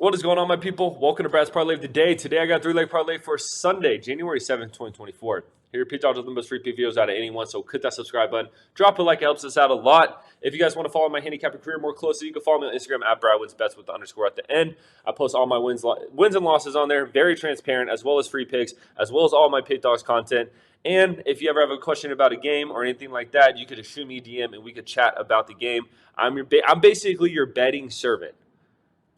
What is going on, my people? Welcome to Brad's Parlay of the Day. Today I got 3-leg parlay for Sunday, January 7th, 2024. Here at Pick Dawgz with the most free pick videos out of anyone, so click that subscribe button. Drop a like, it helps us out a lot. If you guys want to follow my handicapping career more closely, you can follow me on Instagram at BradWinsBets with the underscore at the end. I post all my wins and losses on there, very transparent, as well as free picks, as well as all my Pick Dawgz content. And if you ever have a question about a game or anything like that, you could just shoot me a DM and we could chat about the game. I'm basically your betting servant.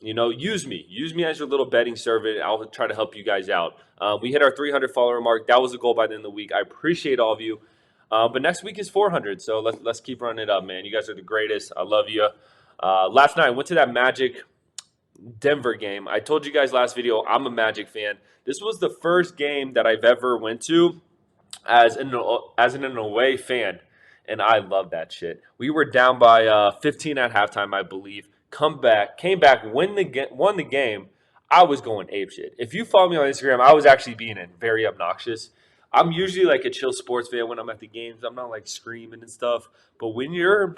You know, use me as your little betting servant. I'll try to help you guys out. We hit our 300 follower mark. That was the goal by the end of the week. I appreciate all of you. But next week is 400, so let's keep running it up, man. You guys are the greatest. I love you. Last night I went to that Magic Denver game. I told you guys last video I'm a Magic fan. This was the first game that I've ever went to as an away fan, and I love that shit. We were down by 15 at halftime, I believe. Came back, won the game. I was going apeshit. If you follow me on Instagram, I was actually being very obnoxious. I'm usually like a chill sports fan when I'm at the games. I'm not like screaming and stuff. But when you're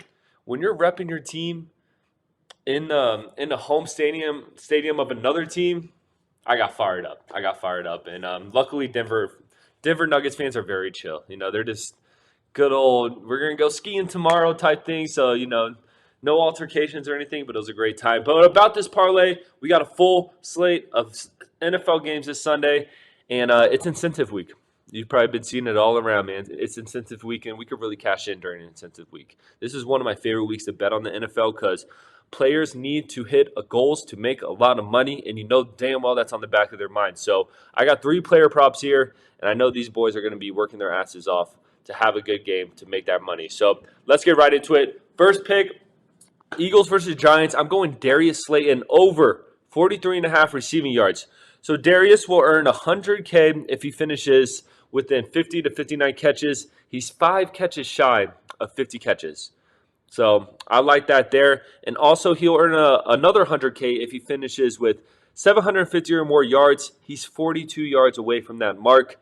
repping your team in the home stadium of another team, I got fired up. And luckily Denver Nuggets fans are very chill. You know, they're just good old, we're gonna go skiing tomorrow type thing. So, you know, no altercations or anything, but it was a great time. But about this parlay, we got a full slate of NFL games this Sunday, and it's incentive week. You've probably been seeing it all around, man. It's incentive week, and we could really cash in during an incentive week. This is one of my favorite weeks to bet on the NFL because players need to hit goals to make a lot of money, and you know damn well that's on the back of their mind. So I got 3 player props here, and I know these boys are going to be working their asses off to have a good game to make that money. So let's get right into it. First pick, Eagles versus Giants. I'm going Darius Slayton over 43.5 receiving yards. So Darius will earn $100K if he finishes within 50 to 59 catches. He's 5 catches shy of 50 catches. So I like that there. And also he'll earn another $100K if he finishes with 750 or more yards. He's 42 yards away from that mark.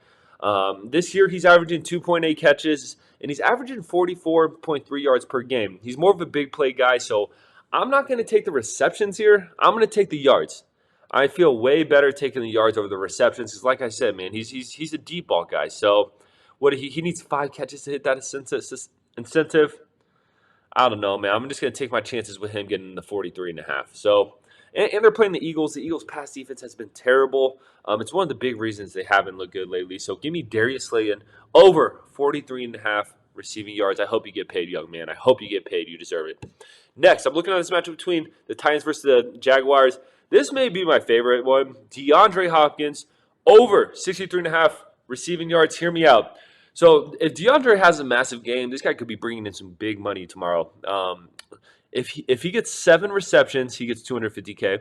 This year he's averaging 2.8 catches, and he's averaging 44.3 yards per game. He's more of a big play guy, so I'm not going to take the receptions here. I'm going to take the yards. I feel way better taking the yards over the receptions because, like I said, man, he's a deep ball guy. So what he needs 5 catches to hit that incentive. I don't know, man. I'm just going to take my chances with him getting the 43.5. So. And they're playing the Eagles. The Eagles' pass defense has been terrible. It's one of the big reasons they haven't looked good lately. So give me Darius Slayton over 43.5 receiving yards. I hope you get paid, young man. I hope you get paid. You deserve it. Next, I'm looking at this matchup between the Titans versus the Jaguars. This may be my favorite one. DeAndre Hopkins over 63.5 receiving yards. Hear me out. So if DeAndre has a massive game, this guy could be bringing in some big money tomorrow. If he gets 7 receptions, he gets $250K.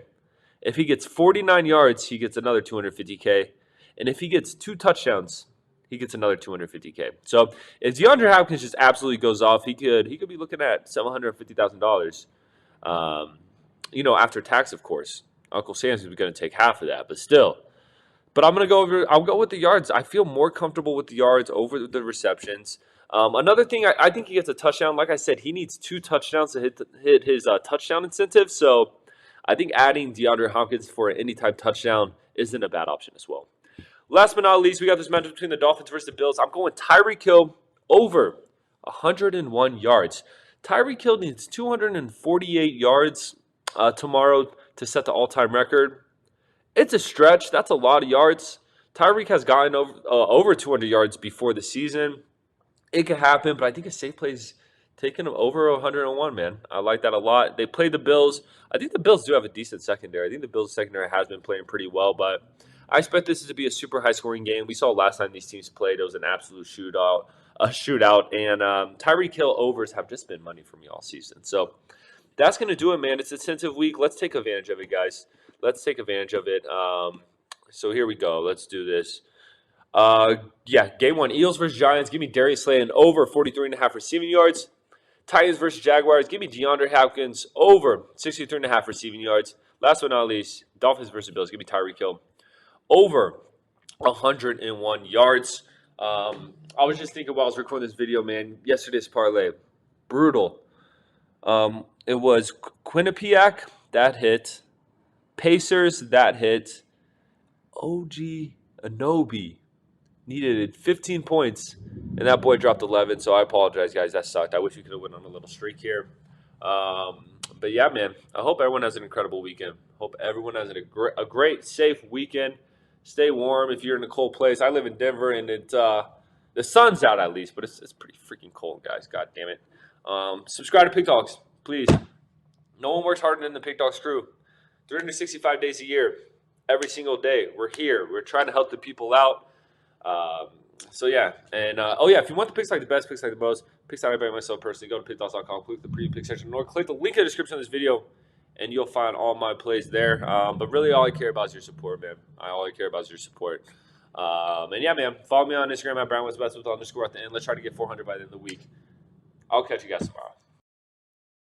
If he gets 49 yards, he gets another $250K. And if he gets 2 touchdowns, he gets another $250K. So if DeAndre Hopkins just absolutely goes off, he could be looking at $750,000. You know, after tax, of course. Uncle Sam's is going to take half of that, but still. But I'll go with the yards. I feel more comfortable with the yards over the receptions. Another thing, I think he gets a touchdown. Like I said, he needs 2 touchdowns to hit his touchdown incentive. So I think adding DeAndre Hopkins for an anytime touchdown isn't a bad option as well. Last but not least, we got this matchup between the Dolphins versus the Bills. I'm going Tyreek Hill over 101 yards. Tyreek Hill needs 248 yards tomorrow to set the all-time record. It's a stretch. That's a lot of yards. Tyreek has gotten over 200 yards before the season. It could happen, but I think a safe play is taking them over 101, man. I like that a lot. They play the Bills. I think the Bills do have a decent secondary. I think the Bills' secondary has been playing pretty well, but I expect this to be a super high-scoring game. We saw last time these teams played, it was an absolute shootout. And Tyreek Hill overs have just been money for me all season. So that's going to do it, man. It's incentive week. Let's take advantage of it, guys. Let's take advantage of it. So here we go. Let's do this. Game 1, Eagles versus Giants. Give me Darius Slayton over 43.5 receiving yards. Titans versus Jaguars. Give me DeAndre Hopkins over 63.5 receiving yards. Last but not least, Dolphins versus Bills. Give me Tyreek Hill over 101 yards. I was just thinking while I was recording this video, man, yesterday's parlay, brutal. It was Quinnipiac, that hit. Pacers, that hit. OG Anobi needed 15 points, and that boy dropped 11. So I apologize, guys. That sucked. I wish we could have went on a little streak here. But yeah, man, I hope everyone has an incredible weekend. Hope everyone has a great, safe weekend. Stay warm if you're in a cold place. I live in Denver, and the sun's out at least, but it's pretty freaking cold, guys. God damn it. Subscribe to Pick Dawgz, please. No one works harder than the Pick Dawgz crew. 365 days a year, every single day. We're here. We're trying to help the people out. So yeah, and if you want the picks like the best, picks like the most, picks that I buy myself personally, go to pickdawgz.com, click the preview pick section, or click the link in the description of this video, and you'll find all my plays there. But really, all I care about is your support, man. All I care about is your support. And yeah, man, follow me on Instagram at BrownWestBets with _ at the end. Let's try to get 400 by the end of the week. I'll catch you guys tomorrow.